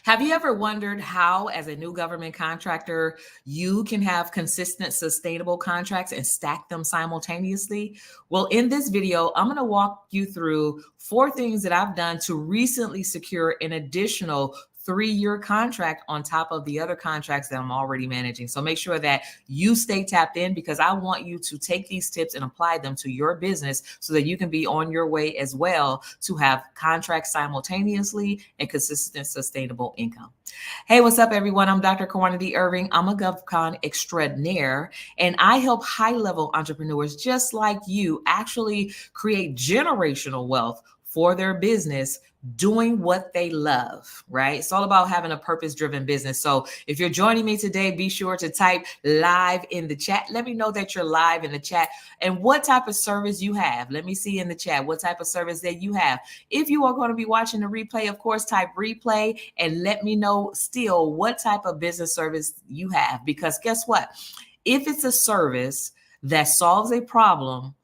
Have you ever wondered how, as a new government contractor, you can have consistent, sustainable contracts and stack them simultaneously? Well, in this video, I'm going to walk you through 4 things that I've done to recently secure an additional 3-year contract on top of the other contracts that I'm already managing. So make sure that you stay tapped in, because I want you to take these tips and apply them to your business so that you can be on your way as well to have contracts simultaneously and consistent, sustainable income. Hey, what's up, everyone? I'm Dr. Karwanna D. I'm a GovCon extraordinaire, and I help high-level entrepreneurs just like you actually create generational wealth for their business doing what they love, right? It's all about having a purpose-driven business. So if you're joining me today, be sure to type live in the chat. Let me know that you're live in the chat and what type of service you have. Let me see in the chat what type of service that you have. If you are going to be watching the replay, of course, type replay and let me know still what type of business service you have. Because guess what? If it's a service that solves a problem,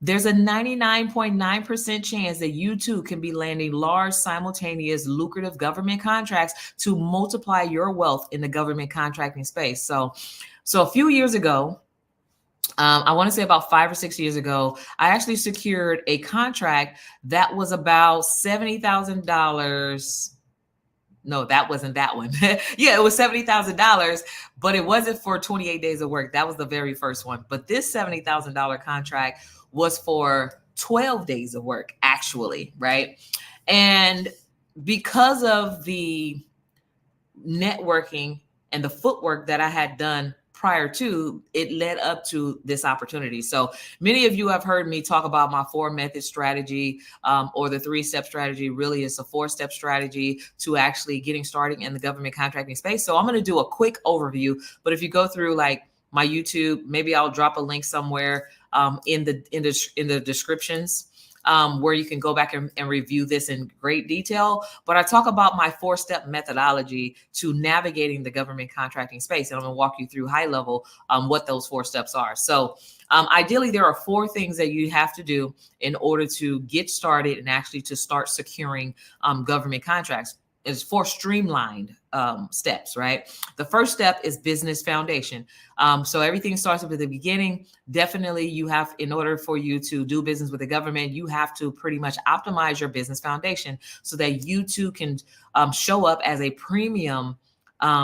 there's a 99.9% chance that you too can be landing large, simultaneous, lucrative government contracts to multiply your wealth in the government contracting space. So a few years ago, I want to say about 5 or 6 years ago, I actually secured a contract that was about $70,000. No, that wasn't that one. Yeah, it was $70,000, but it wasn't for 28 days of work. That was the very first one. But this $70,000 contract was for 12 days of work, actually, right? And because of the networking and the footwork that I had done prior to, it led up to this opportunity. So many of you have heard me talk about my 4-method strategy, or the 3-step strategy. Really, it's a 4-step strategy to actually getting started in the government contracting space. So I'm going to do a quick overview, but if you go through like my YouTube, maybe I'll drop a link somewhere in the descriptions, where you can go back and review this in great detail. But I talk about my 4-step methodology to navigating the government contracting space. And I'm going to walk you through high level what those 4 steps are. So ideally, there are 4 things that you have to do in order to get started and actually to start securing government contracts. It's 4 streamlined steps, right? The first step is business foundation. So everything starts with the beginning. Definitely you have, in order for you to do business with the government, you have to pretty much optimize your business foundation so that you too can show up as a premium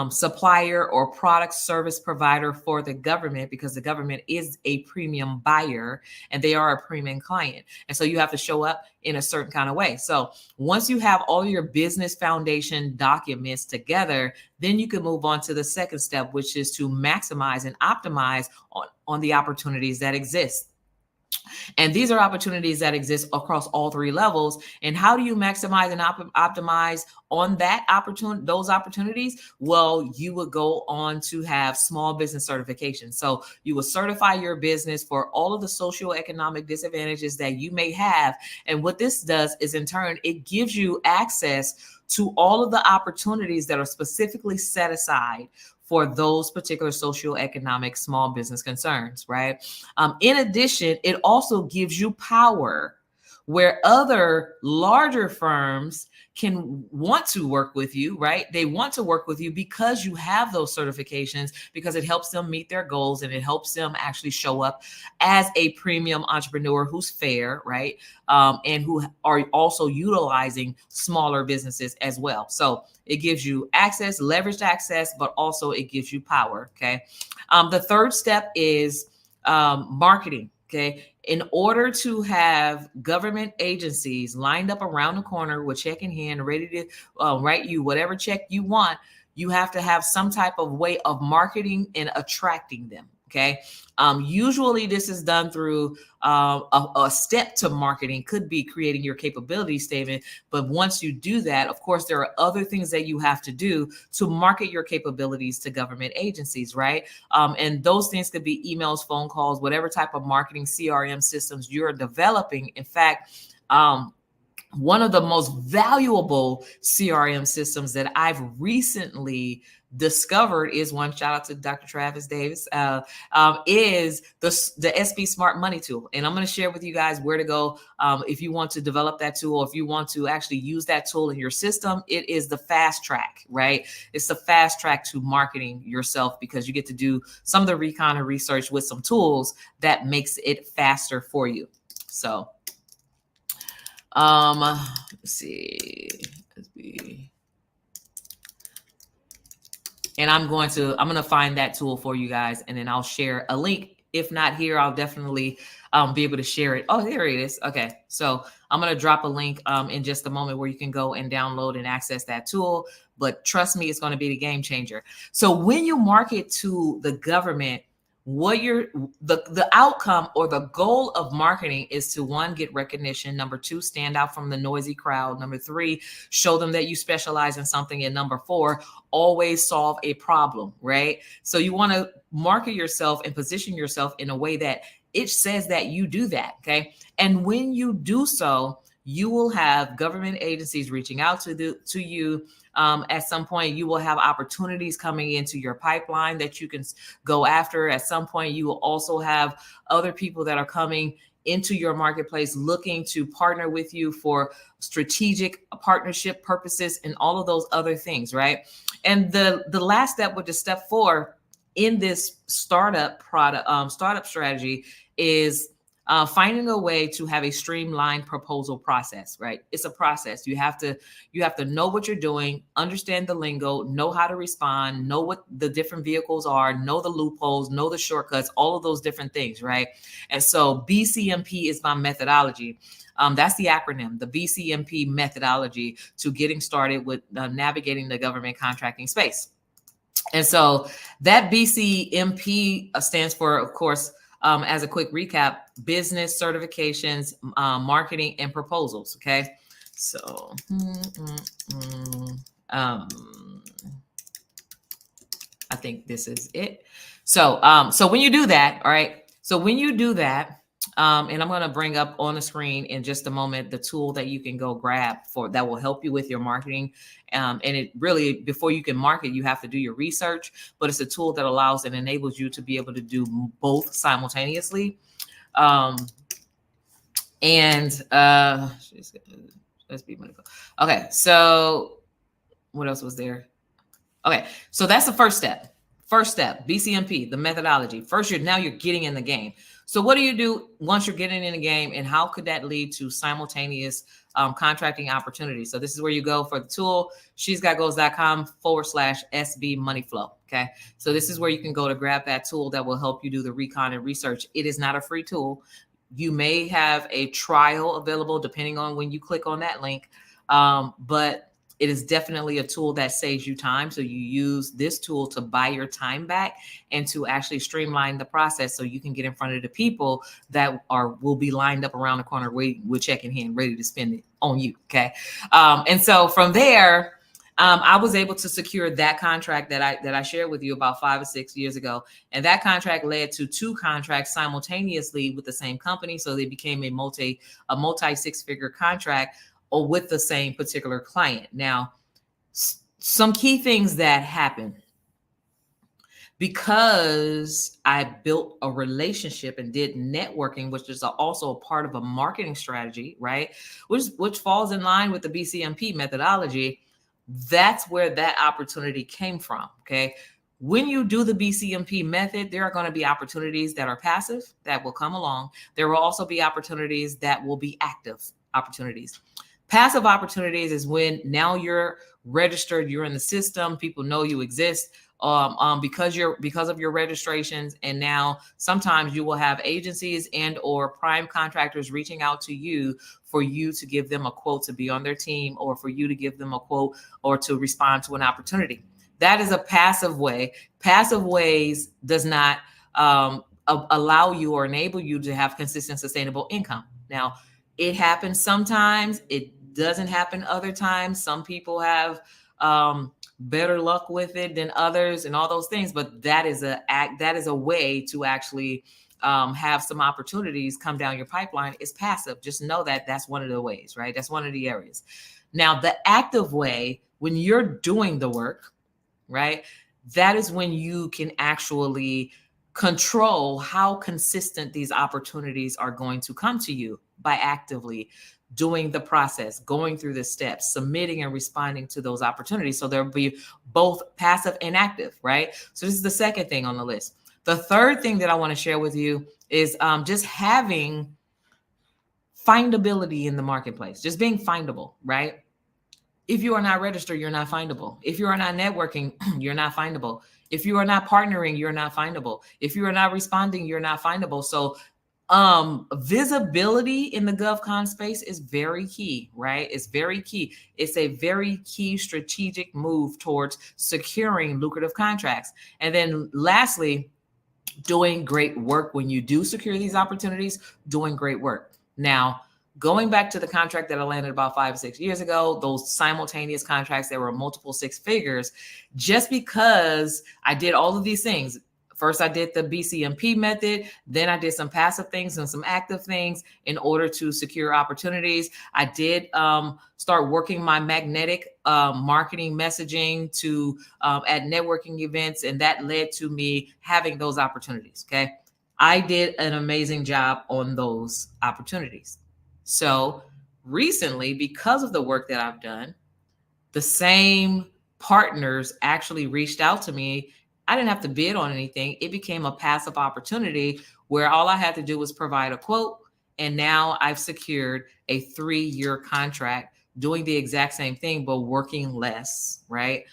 supplier or product service provider for the government, because the government is a premium buyer and they are a premium client. And so you have to show up in a certain kind of way. So once you have all your business foundation documents together, then you can move on to the second step, which is to maximize and optimize on the opportunities that exist. And these are opportunities that exist across all 3 levels. And how do you maximize and optimize on those opportunities? Well, you would go on to have small business certification. So you will certify your business for all of the socioeconomic disadvantages that you may have. And what this does is, in turn, it gives you access to all of the opportunities that are specifically set aside for those particular socioeconomic small business concerns, right? In addition, it also gives you power where other larger firms can want to work with you, right? They want to work with you because you have those certifications, because it helps them meet their goals and it helps them actually show up as a premium entrepreneur who's fair, right? And who are also utilizing smaller businesses as well. So it gives you access, leveraged access, but also it gives you power, okay? The third step is marketing. Okay, in order to have government agencies lined up around the corner with check in hand, ready to write you whatever check you want, you have to have some type of way of marketing and attracting them. Okay. Usually this is done through a step to marketing, could be creating your capability statement. But once you do that, of course, there are other things that you have to do to market your capabilities to government agencies, right? And those things could be emails, phone calls, whatever type of marketing CRM systems you're developing. In fact, one of the most valuable CRM systems that I've recently discovered is one. Shout out to Dr. Travis Davis. Is the SB Smart Money tool, and I'm going to share with you guys where to go if you want to develop that tool. If you want to actually use that tool in your system, it is the fast track, right? It's the fast track to marketing yourself, because you get to do some of the recon and research with some tools that makes it faster for you. So. Let's see. And I'm going to find that tool for you guys, and then I'll share a link. If not here, I'll definitely be able to share it. Oh, there it is. Okay. So I'm going to drop a link in just a moment where you can go and download and access that tool. But trust me, it's going to be the game changer. So when you market to the government, what the outcome or the goal of marketing is to, one, get recognition. Number two, stand out from the noisy crowd. Number three, show them that you specialize in something. And number four, always solve a problem, right? So you want to market yourself and position yourself in a way that it says that you do that. Okay. And when you do so, you will have government agencies reaching out to you. At some point, you will have opportunities coming into your pipeline that you can go after. At some point, you will also have other people that are coming into your marketplace looking to partner with you for strategic partnership purposes and all of those other things, right? And the last step, which is step 4 in this startup strategy, is finding a way to have a streamlined proposal process, right? It's a process. You have to know what you're doing, understand the lingo, know how to respond, know what the different vehicles are, know the loopholes, know the shortcuts, all of those different things, right? And so BCMP is my methodology. That's the acronym, the BCMP methodology to getting started with navigating the government contracting space. And so that BCMP stands for, of course, as a quick recap, business, certifications, marketing, and proposals. Okay. So, I think this is it. So, so when you do that, all right. So when you do that, and I'm going to bring up on the screen in just a moment the tool that you can go grab that will help you with your marketing. And it really, before you can market, you have to do your research, but it's a tool that allows and enables you to be able to do both simultaneously. Okay, so what else was there? Okay, so that's the first step. First step, BCMP, the methodology. First, now you're getting in the game. So what do you do once you're getting in the game, and how could that lead to simultaneous contracting opportunities? So this is where you go for the tool, shesgotgoals.com/SB money flow. Okay. So this is where you can go to grab that tool that will help you do the recon and research. It is not a free tool. You may have a trial available depending on when you click on that link. But it is definitely a tool that saves you time. So you use this tool to buy your time back and to actually streamline the process so you can get in front of the people that will be lined up around the corner waiting with check in hand, ready to spend it on you. Okay. And so from there, I was able to secure that contract that I shared with you about 5 or 6 years ago. And that contract led to 2 contracts simultaneously with the same company. So they became a multi 6-figure contract, or with the same particular client. Now, some key things that happen, because I built a relationship and did networking, which is also a part of a marketing strategy, right? Which falls in line with the BCMP methodology. That's where that opportunity came from. Okay. When you do the BCMP method, there are going to be opportunities that are passive that will come along. There will also be opportunities that will be active opportunities. Passive opportunities is when now you're registered, you're in the system, people know you exist because of your registrations. And now sometimes you will have agencies and or prime contractors reaching out to you for you to give them a quote to be on their team, or for you to give them a quote or to respond to an opportunity. That is a passive way. Passive ways does not allow you or enable you to have consistent, sustainable income. Now, it happens sometimes. It doesn't happen other times. Some people have better luck with it than others and all those things, but that is a way to actually have some opportunities come down your pipeline is passive. Just know that that's one of the ways, right? That's one of the areas. Now, the active way, when you're doing the work, right, that is when you can actually control how consistent these opportunities are going to come to you by actively doing the process, going through the steps, submitting and responding to those opportunities. So there'll be both passive and active, right? So this is the second thing on the list. The third thing that I want to share with you is just having findability in the marketplace, just being findable, right? If you are not registered, you're not findable. If you are not networking, you're not findable. If you are not partnering, you're not findable. If you are not responding, you're not findable. So visibility in the GovCon space is very key, right? It's very key. It's a very key strategic move towards securing lucrative contracts. And then lastly, doing great work when you do secure these opportunities, doing great work. Now, going back to the contract that I landed about 5 or 6 years ago, those simultaneous contracts that were multiple six figures, just because I did all of these things. First, I did the BCMP method. Then I did some passive things and some active things in order to secure opportunities. I did start working my magnetic marketing messaging to at networking events, and that led to me having those opportunities. Okay, I did an amazing job on those opportunities. So recently, because of the work that I've done, the same partners actually reached out to me. I didn't have to bid on anything. It became a passive opportunity where all I had to do was provide a quote. And now I've secured a 3-year contract doing the exact same thing, but working less, right?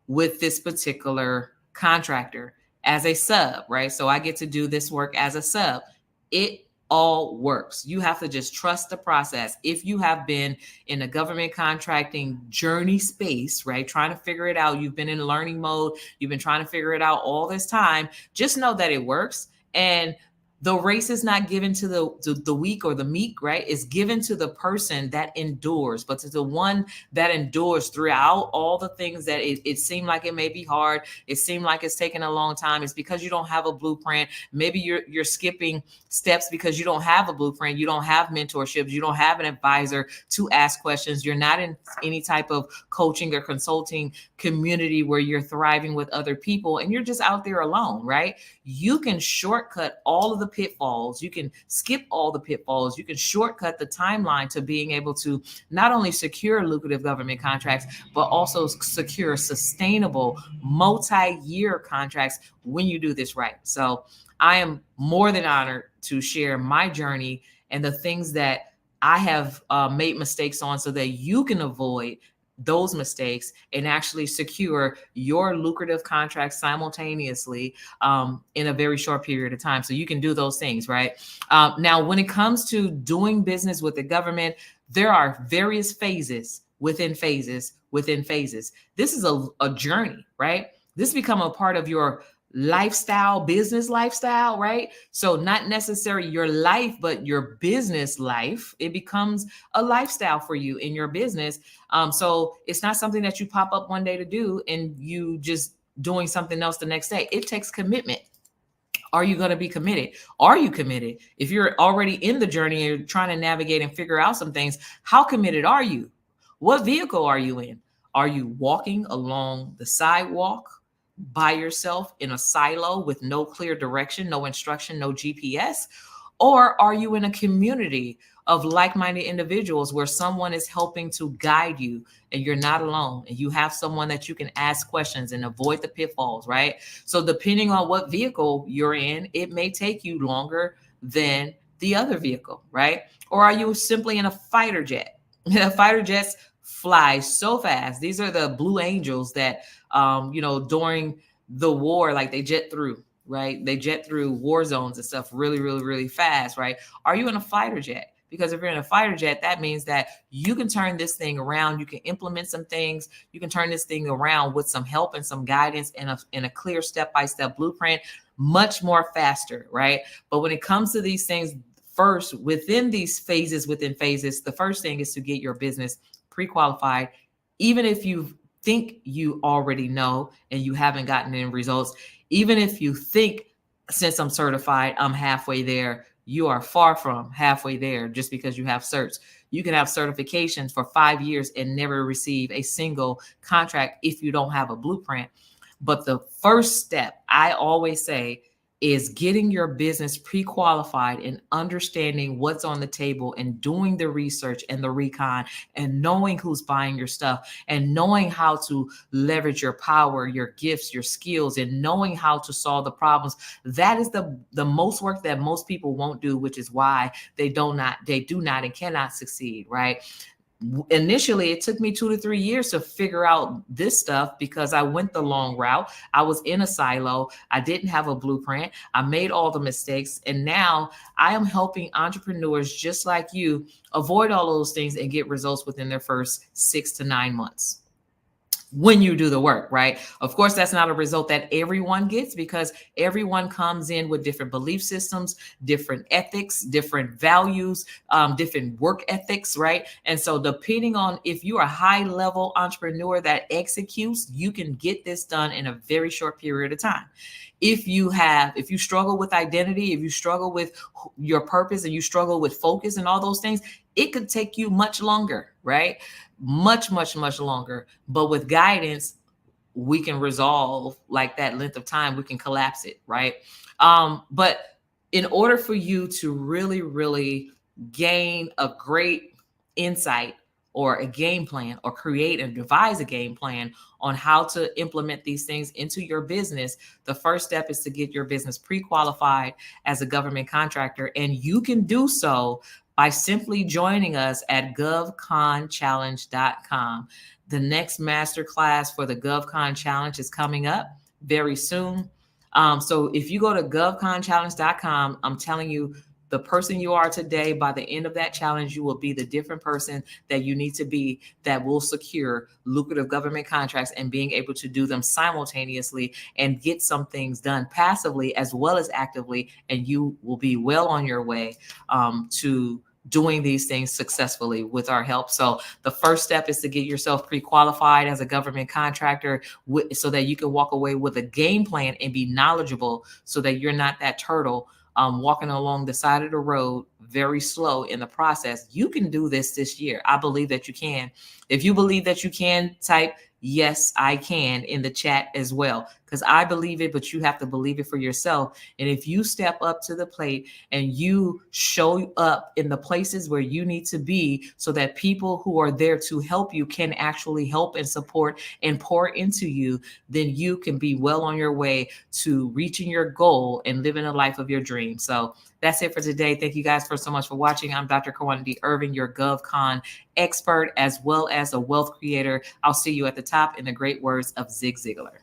With this particular contractor as a sub, right? So I get to do this work as a sub. It all works. You have to just trust the process. If you have been in a government contracting journey space, right, trying to figure it out, you've been in learning mode, you've been trying to figure it out all this time, just know that it works. And the race is not given to the weak or the meek, right? It's given to the person that endures, but to the one that endures throughout all the things that it seemed like it may be hard. It seemed like it's taking a long time. It's because you don't have a blueprint. Maybe you're skipping steps because you don't have a blueprint. You don't have mentorships. You don't have an advisor to ask questions. You're not in any type of coaching or consulting community where you're thriving with other people and you're just out there alone, right? You can shortcut all of the pitfalls. You can skip all the pitfalls. You can shortcut the timeline to being able to not only secure lucrative government contracts, but also secure sustainable multi-year contracts when you do this right. So I am more than honored to share my journey and the things that I have made mistakes on so that you can avoid those mistakes and actually secure your lucrative contracts simultaneously in a very short period of time. So you can do those things, right? Now, when it comes to doing business with the government, there are various phases within phases within phases. This is a journey, right? This become a part of your lifestyle, business lifestyle, right? So not necessarily your life, but your business life. It becomes a lifestyle for you in your business. So it's not something that you pop up one day to do and you just doing something else the next day. It takes commitment. Are you going to be committed? Are you committed? If you're already in the journey and you're trying to navigate and figure out some things, how committed are you? What vehicle are you in? Are you walking along the sidewalk by yourself in a silo with no clear direction, no instruction, no GPS? Or are you in a community of like-minded individuals where someone is helping to guide you and you're not alone and you have someone that you can ask questions and avoid the pitfalls, right? So depending on what vehicle you're in, it may take you longer than the other vehicle, right? Or are you simply in a fighter jet? Fighter jets fly so fast. These are the Blue Angels that, during the war, like they jet through, right? They jet through war zones and stuff really, really, really fast, right? Are you in a fighter jet? Because if you're in a fighter jet, that means that you can turn this thing around. You can implement some things. You can turn this thing around with some help and some guidance and a clear step-by-step blueprint much more faster, right? But when it comes to these things, first, within these phases, the first thing is to get your business pre-qualified. Even if you think you already know and you haven't gotten any results, even if you think since I'm certified, I'm halfway there. You are far from halfway there just because you have certs. You can have certifications for 5 years and never receive a single contract if you don't have a blueprint. But the first step, I always say, is getting your business pre-qualified and understanding what's on the table and doing the research and the recon and knowing who's buying your stuff and knowing how to leverage your power, your gifts, your skills, and knowing how to solve the problems. That is the most work that most people won't do, which is why they do not and cannot succeed, right? Initially, it took me 2 to 3 years to figure out this stuff because I went the long route. I was in a silo. I didn't have a blueprint. I made all the mistakes. And now I am helping entrepreneurs just like you avoid all those things and get results within their first 6 to 9 months. When you do the work, right? Of course, that's not a result that everyone gets because everyone comes in with different belief systems, different ethics, different values, different work ethics, right? And so depending on if you're a high level entrepreneur that executes, you can get this done in a very short period of time. If you struggle with identity, if you struggle with your purpose and you struggle with focus and all those things, it could take you much longer, right? Much, much, much longer. But with guidance, we can resolve like that length of time. We can collapse it, right? But in order for you to really, really gain a great insight or a game plan or create and devise a game plan on how to implement these things into your business, the first step is to get your business pre-qualified as a government contractor. And you can do so by simply joining us at govconchallenge.com. The next masterclass for the GovCon Challenge is coming up very soon. So if you go to govconchallenge.com, I'm telling you, the person you are today, by the end of that challenge, you will be the different person that you need to be that will secure lucrative government contracts and being able to do them simultaneously and get some things done passively as well as actively. And you will be well on your way to doing these things successfully with our help. So the first step is to get yourself pre-qualified as a government contractor so that you can walk away with a game plan and be knowledgeable so that you're not that turtle walking along the side of the road, very slow in the process. You can do this year. I believe that you can. If you believe that you can, type "yes, I can" in the chat as well, because I believe it, but you have to believe it for yourself. And if you step up to the plate and you show up in the places where you need to be so that people who are there to help you can actually help and support and pour into you, then you can be well on your way to reaching your goal and living a life of your dreams. So that's it for today. Thank you guys so much for watching. I'm Dr. Karwanna D. Irving, your GovCon expert, as well as a wealth creator. I'll see you at the top in the great words of Zig Ziglar.